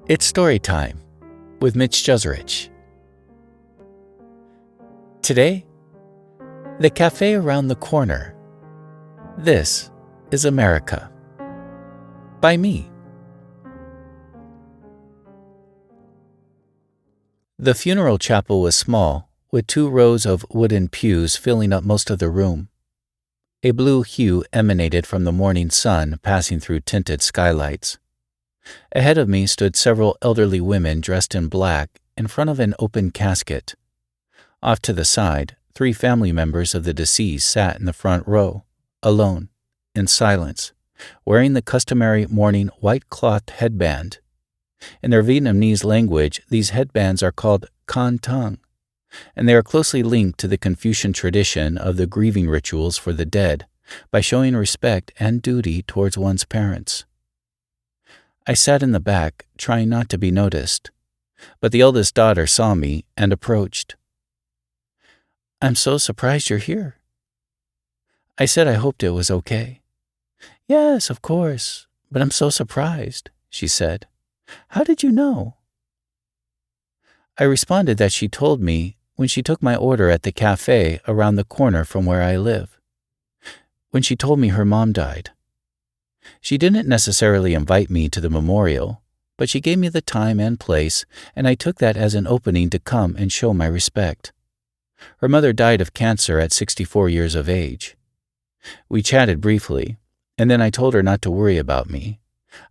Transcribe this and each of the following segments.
It's story time with Mitch Jeserich. Today, the cafe around the corner. This is America. By me. The funeral chapel was small, with 2 rows of wooden pews filling up most of the room. A blue hue emanated from the morning sun passing through tinted skylights. Ahead of me stood several elderly women dressed in black in front of an open casket. Off to the side, 3 family members of the deceased sat in the front row, alone, in silence, wearing the customary mourning white cloth headband. In their Vietnamese language, these headbands are called Con Tung, and they are closely linked to the Confucian tradition of the grieving rituals for the dead by showing respect and duty towards one's parents. I sat in the back, trying not to be noticed, but the eldest daughter saw me and approached. "I'm so surprised you're here." I said I hoped it was okay. "Yes, of course, but I'm so surprised," she said. "How did you know?" I responded that she told me when she took my order at the cafe around the corner from where I live. When she told me her mom died. She didn't necessarily invite me to the memorial, but she gave me the time and place, and I took that as an opening to come and show my respect. Her mother died of cancer at 64 years of age. We chatted briefly, and then I told her not to worry about me.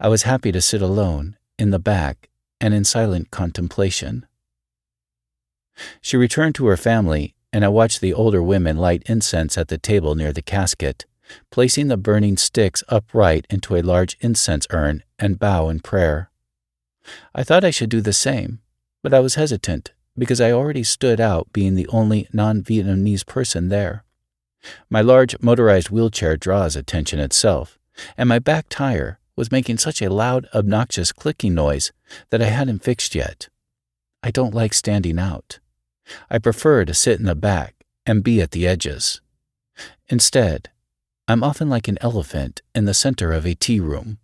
I was happy to sit alone, in the back, and in silent contemplation. She returned to her family, and I watched the older women light incense at the table near the casket, placing the burning sticks upright into a large incense urn and bow in prayer. I thought I should do the same, but I was hesitant because I already stood out being the only non-Vietnamese person there. My large motorized wheelchair draws attention itself, and my back tire was making such a loud, obnoxious clicking noise that I hadn't fixed yet. I don't like standing out. I prefer to sit in the back and be at the edges. Instead, I'm often like an elephant in the center of a tea room.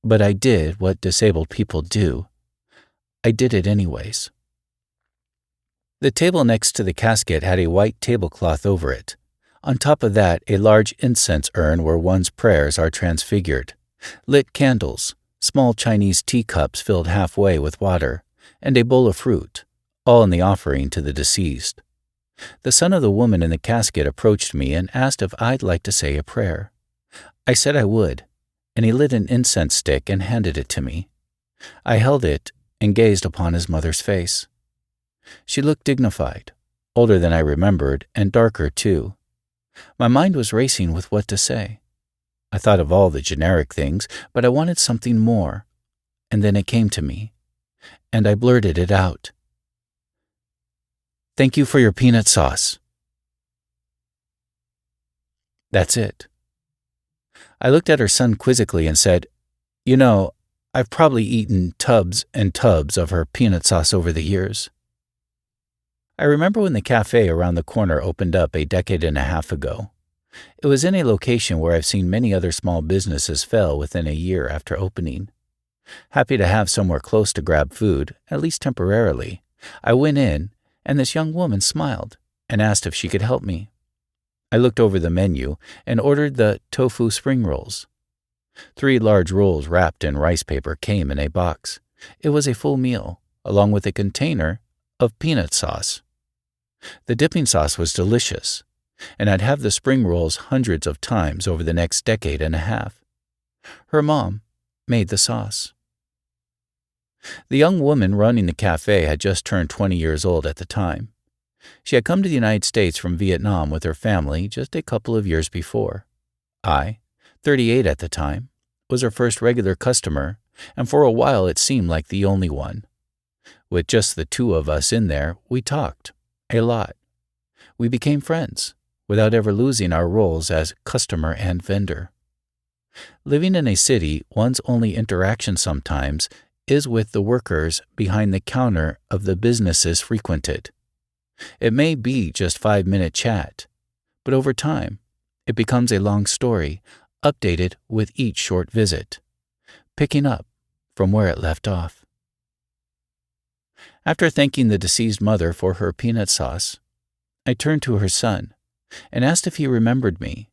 But I did what disabled people do. I did it anyways. The table next to the casket had a white tablecloth over it. On top of that, a large incense urn where one's prayers are transfigured, lit candles, small Chinese teacups filled halfway with water, and a bowl of fruit, all in the offering to the deceased. The son of the woman in the casket approached me and asked if I'd like to say a prayer. I said I would, and he lit an incense stick and handed it to me. I held it and gazed upon his mother's face. She looked dignified, older than I remembered, and darker too. My mind was racing with what to say. I thought of all the generic things, but I wanted something more, and then it came to me, and I blurted it out. "Thank you for your peanut sauce." That's it. I looked at her son quizzically and said, "You know, I've probably eaten tubs and tubs of her peanut sauce over the years." I remember when the cafe around the corner opened up a decade and a half ago. It was in a location where I've seen many other small businesses fail within a year after opening. Happy to have somewhere close to grab food, at least temporarily, I went in, and this young woman smiled and asked if she could help me. I looked over the menu and ordered the tofu spring rolls. 3 large rolls wrapped in rice paper came in a box. It was a full meal, along with a container of peanut sauce. The dipping sauce was delicious, and I'd have the spring rolls hundreds of times over the next decade and a half. Her mom made the sauce. The young woman running the cafe had just turned 20 years old at the time. She had come to the United States from Vietnam with her family just a couple of years before. I, 38 at the time, was her first regular customer, and for a while it seemed like the only one. With just the 2 of us in there, we talked a lot. We became friends, without ever losing our roles as customer and vendor. Living in a city, one's only interaction sometimes is with the workers behind the counter of the businesses frequented. It may be just 5-minute chat, but over time, it becomes a long story, updated with each short visit, picking up, from where it left off. After thanking the deceased mother for her peanut sauce, I turned to her son and asked if he remembered me.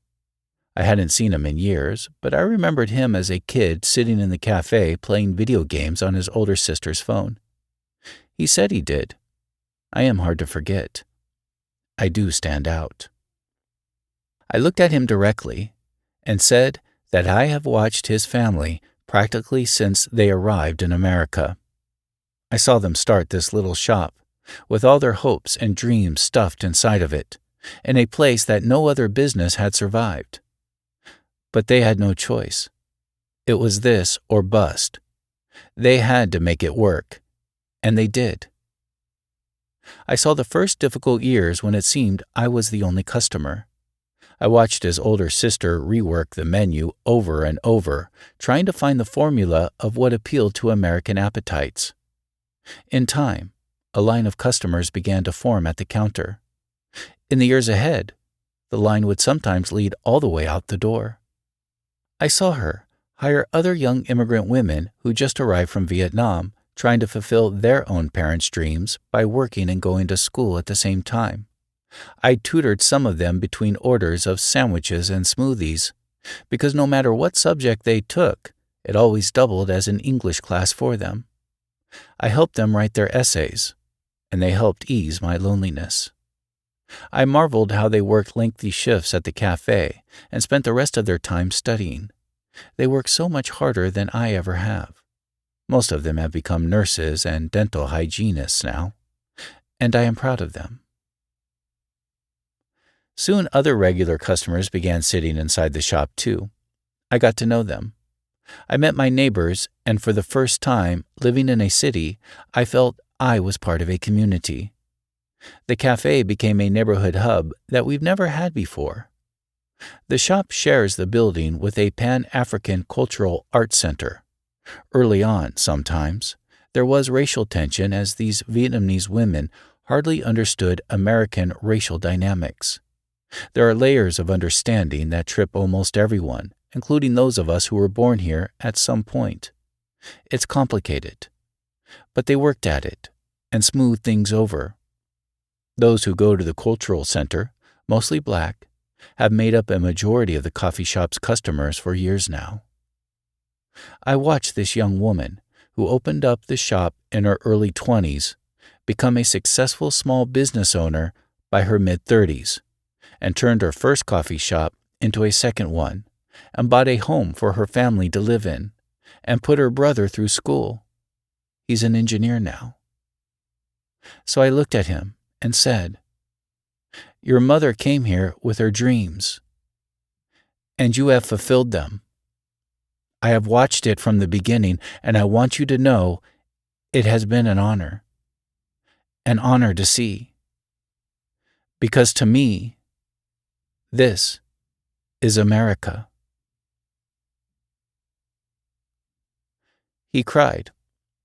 I hadn't seen him in years, but I remembered him as a kid sitting in the cafe playing video games on his older sister's phone. He said he did. I am hard to forget. I do stand out. I looked at him directly and said that I have watched his family practically since they arrived in America. I saw them start this little shop with all their hopes and dreams stuffed inside of it, in a place that no other business had survived. But they had no choice. It was this or bust. They had to make it work, and they did. I saw the first difficult years when it seemed I was the only customer. I watched his older sister rework the menu over and over, trying to find the formula of what appealed to American appetites. In time, a line of customers began to form at the counter. In the years ahead, the line would sometimes lead all the way out the door. I saw her hire other young immigrant women who just arrived from Vietnam, trying to fulfill their own parents' dreams by working and going to school at the same time. I tutored some of them between orders of sandwiches and smoothies, because no matter what subject they took, it always doubled as an English class for them. I helped them write their essays, and they helped ease my loneliness. I marveled how they worked lengthy shifts at the cafe and spent the rest of their time studying. They work so much harder than I ever have. Most of them have become nurses and dental hygienists now, and I am proud of them. Soon other regular customers began sitting inside the shop too. I got to know them. I met my neighbors, and for the first time, living in a city, I felt I was part of a community. The cafe became a neighborhood hub that we've never had before. The shop shares the building with a Pan-African Cultural Arts Center. Early on, sometimes, there was racial tension as these Vietnamese women hardly understood American racial dynamics. There are layers of understanding that trip almost everyone, including those of us who were born here at some point. It's complicated, but they worked at it and smoothed things over. Those who go to the cultural center, mostly black, have made up a majority of the coffee shop's customers for years now. I watched this young woman, who opened up the shop in her early 20s, become a successful small business owner by her mid-30s, and turned her first coffee shop into a second one, and bought a home for her family to live in, and put her brother through school. He's an engineer now. So I looked at him and said, "Your mother came here with her dreams, and you have fulfilled them. I have watched it from the beginning, and I want you to know it has been an honor to see. Because to me, this is America." He cried,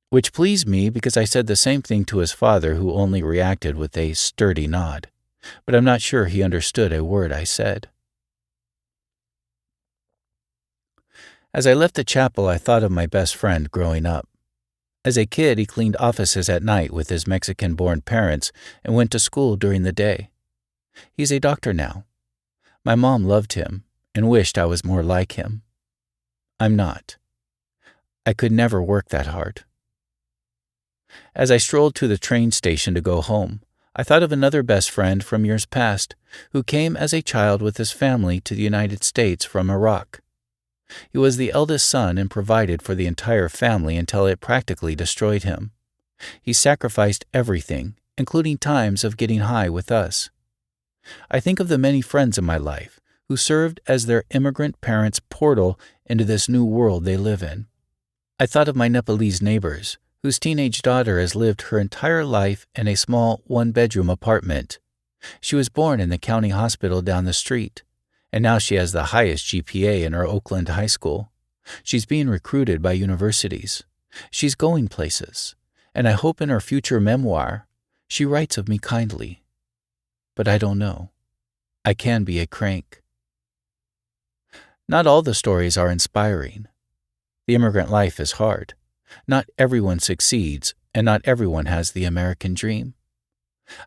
which pleased me because I said the same thing to his father, who only reacted with a sturdy nod, but I'm not sure he understood a word I said. As I left the chapel, I thought of my best friend growing up. As a kid, he cleaned offices at night with his Mexican-born parents and went to school during the day. He's a doctor now. My mom loved him and wished I was more like him. I'm not. I could never work that hard. As I strolled to the train station to go home, I thought of another best friend from years past who came as a child with his family to the United States from Iraq. He was the eldest son and provided for the entire family until it practically destroyed him. He sacrificed everything, including times of getting high with us. I think of the many friends in my life who served as their immigrant parents' portal into this new world they live in. I thought of my Nepalese neighbors, whose teenage daughter has lived her entire life in a small one-bedroom apartment. She was born in the county hospital down the street, and now she has the highest GPA in her Oakland high school. She's being recruited by universities. She's going places, and I hope in her future memoir she writes of me kindly. But I don't know. I can be a crank. Not all the stories are inspiring. The immigrant life is hard, Not everyone succeeds, and not everyone has the American dream.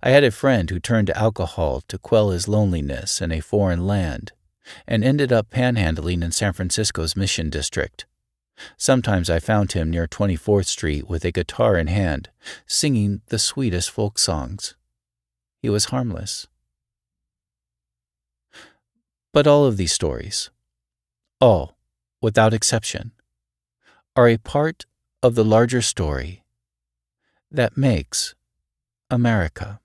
I had a friend who turned to alcohol to quell his loneliness in a foreign land, and ended up panhandling in San Francisco's Mission District. Sometimes I found him near 24th Street with a guitar in hand, singing the sweetest folk songs. He was harmless. But all of these stories, all, without exception, are a part of the larger story that makes America.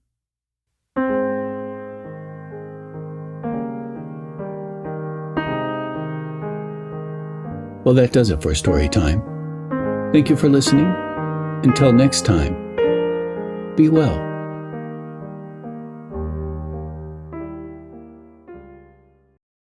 Well, that does it for story time. Thank you for listening. Until next time, be well.